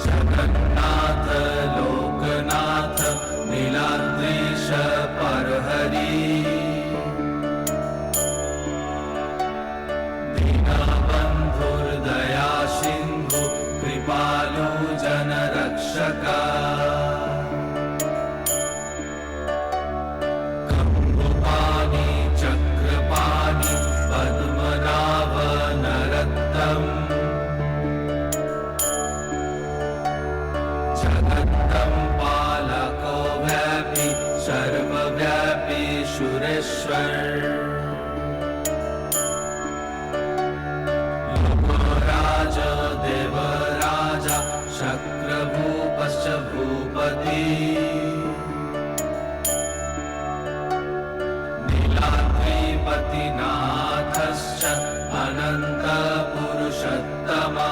जगन्नाथ लोकनाथ नीलाद्रीश परहरि दीनबन्धुर्दया सिन्धु कृपालु जनरक्षका कम्बुपाणि चक्रपाणि पद्मनाभ नरत्तम् पालको व्यापी सर्वव्यापी सुरेश्वर लोकराज देवराजा शक्रभूपश्च भूपति नीलाद्रिपतिनाथश्च अनन्त पुरुषोत्तमा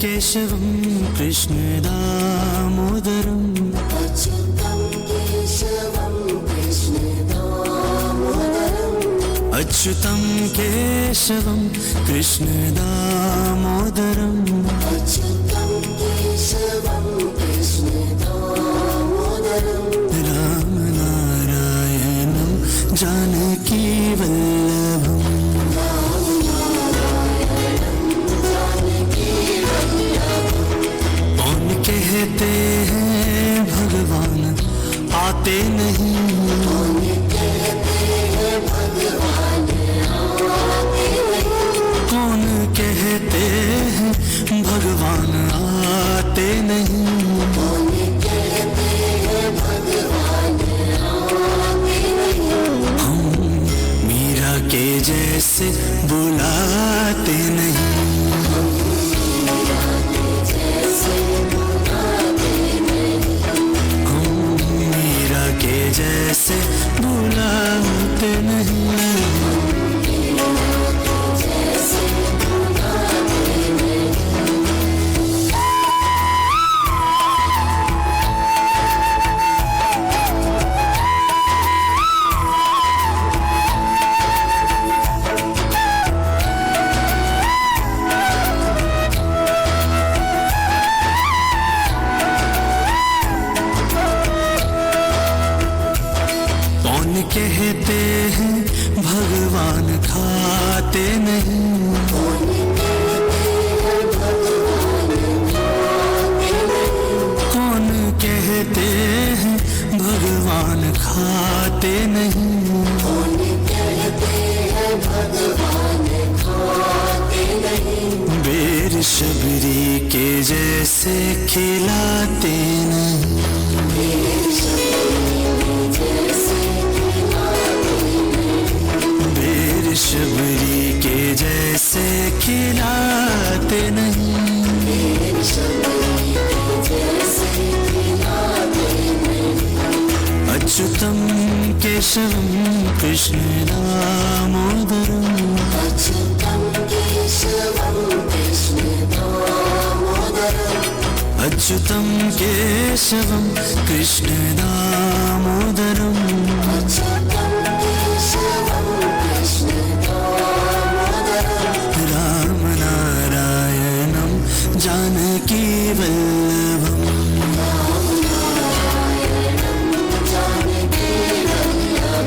केशवं कृष्णदामोदरम् अच्युतं केशवं कृष्णदामोदरम् रामनारायणं जानकीवल्लभम् कौन कहते हैं भगवान आते नहीं, कौन कहते हैं भगवान आते नहीं, हम मीरा के जैसे बुलाते नहीं, हम मीरा के जैसे बुलाते नहीं। कहते हैं भगवान खाते नहीं, कौन कहते हैं भगवान खाते नहीं, बेर शबरी के जैसे खिलाते नहीं, शबरी के जैसे खिलाते नहीं, अच्युतं केशवं कृष्णदामोदरम् अच्युतं केशवं कृष्णदामोदरम् रामनारायणं जानकीवल्लभम्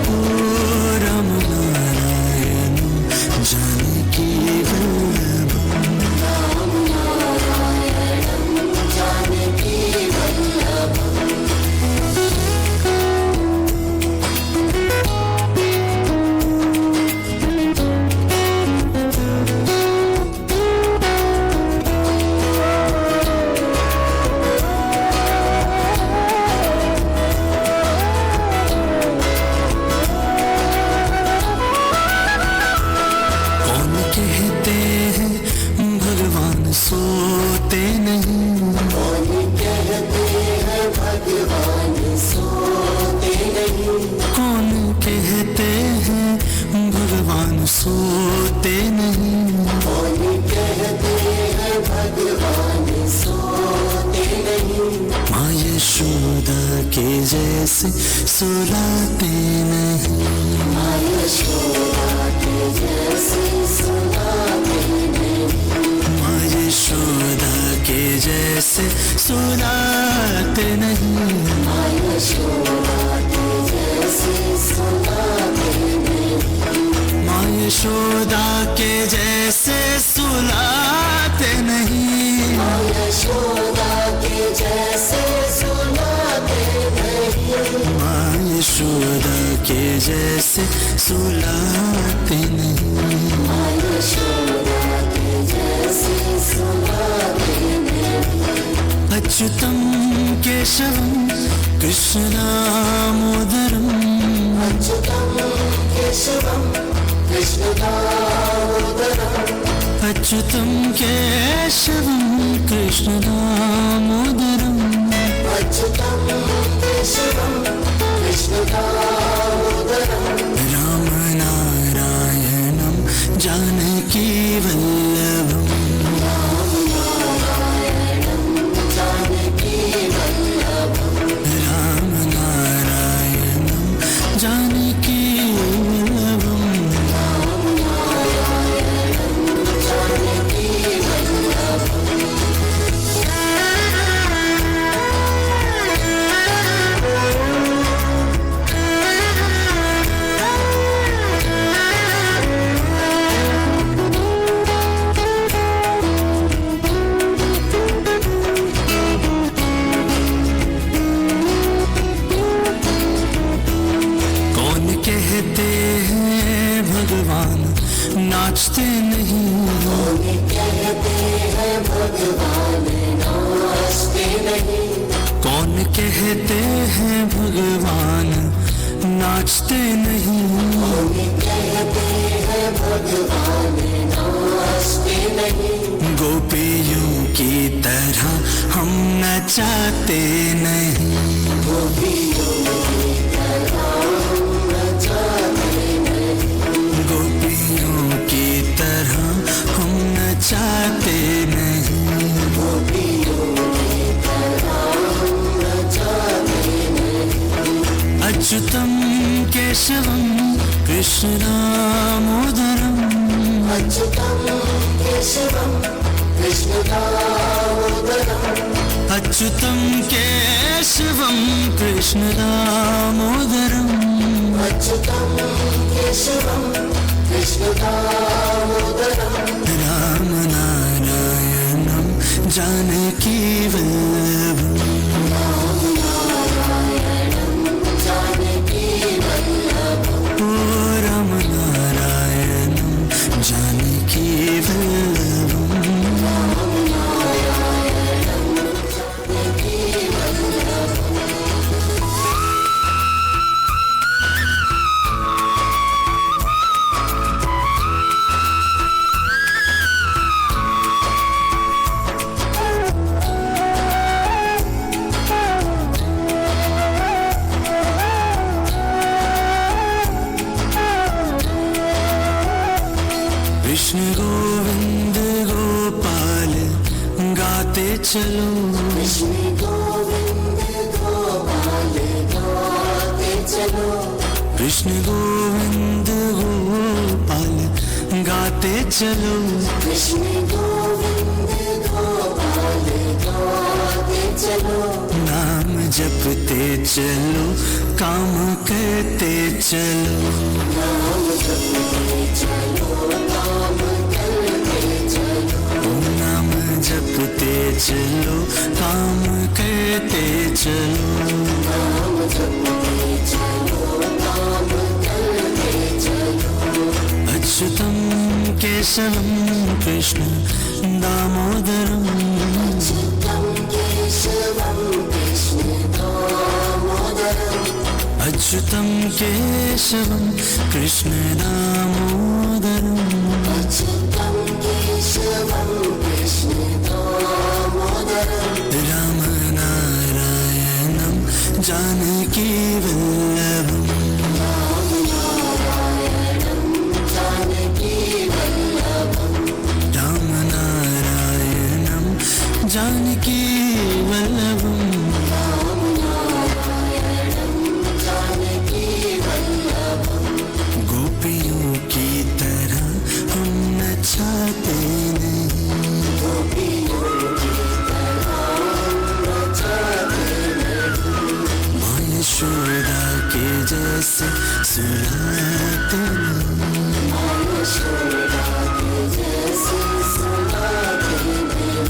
ओ रामनारायणं जानकीवल्लभम्। सोते नहीं, कौन कहते हैं भगवान सोते नहीं, माँ यशोदा के जैसे सुलाते नहीं, माँ यशोदा के जैसे सुलाते नहीं, माँ यशोदा के जैसे सुलाते नहीं, माँ यशोदा के जैसे सुलाते नहीं, माँ यशोदा के जैसे सुलाते नहीं, माँ यशोदा के जैसे सुलाते नहीं, माँ यशोदा के जैसे सुलाते नहीं, माँ यशोदा के जैसे सुलाते नहीं। अच्युतं केशवं कृष्णदामोदरम् अच्युतं केशवं कृष्णदामोदरम् अच्युतं केशवं कृष्णदामोदरम् अच्युतं केशवं कृष्णदामोदरम् रामनारायणं जानकीवल्लभम्। कहते हैं भगवान नाचते नहीं, कहते हैं भगवान नाचते नहीं। गोपियों की तरह हम नचाते नहीं, गोपियों की तरह हम नचाते नहीं, गोपियों की तरह हम नचाते नहीं, गोपियों की तरह हम नचाते नहीं। अच्युतम केशवम कृष्ण दामोदरम, अच्युतम केशवम कृष्ण दामोदरम, अच्युतम केशवम कृष्ण दामोदरम, अच्युतम केशवम कृष्ण दामोदरम। राम नारायणम जानकी वल्लभम, राम नारायणम जानकी वल्लभम, ओ राम नारायणम जानकी वल्लभम, राम नारायणम जानकी वल्लभम। कृष्ण गोविंद गोपाल गाते चलो, कृष्ण गोविंद गोपाल गाते चलो, कृष्ण गोविंद गोपाल गाते चलो, कृष्ण गोविंद गोपाल गाते चलो। नाम जपते चलो काम करते चलो, नाम जपते चलो काम करते चलो, नाम जपते चलो काम करते चलो, नाम जपते चलो काम करते चलो। अच्युतम केशवम कृष्ण दामोदरम, अच्युतम केशवम कृष्ण दामोदरम, अच्युतम केशवम कृष्ण दामोदरम, अच्युतम केशवम कृष्ण दामोदरम। राम नारायणम जानकी वल्लभम, राम नारायणम जानकी वल्लभम, राम नारायणम जानकी वल्लभम, राम नारायणम जानकी वल्लभम। गोपियों की तरह हम नचाते नहीं, गोपियों की तरह हम नचाते नहीं, माँ यशोदा के जैसे सुलाते नहीं, माँ यशोदा के जैसे सुलाते नहीं,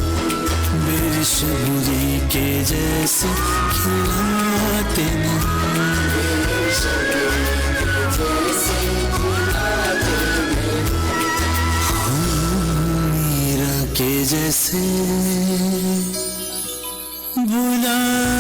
मेरी शबरी के जैसे खिलाते नहीं, मेरी शबरी के जैसे खिलाते नहीं, मीरा के जैसे बुलाते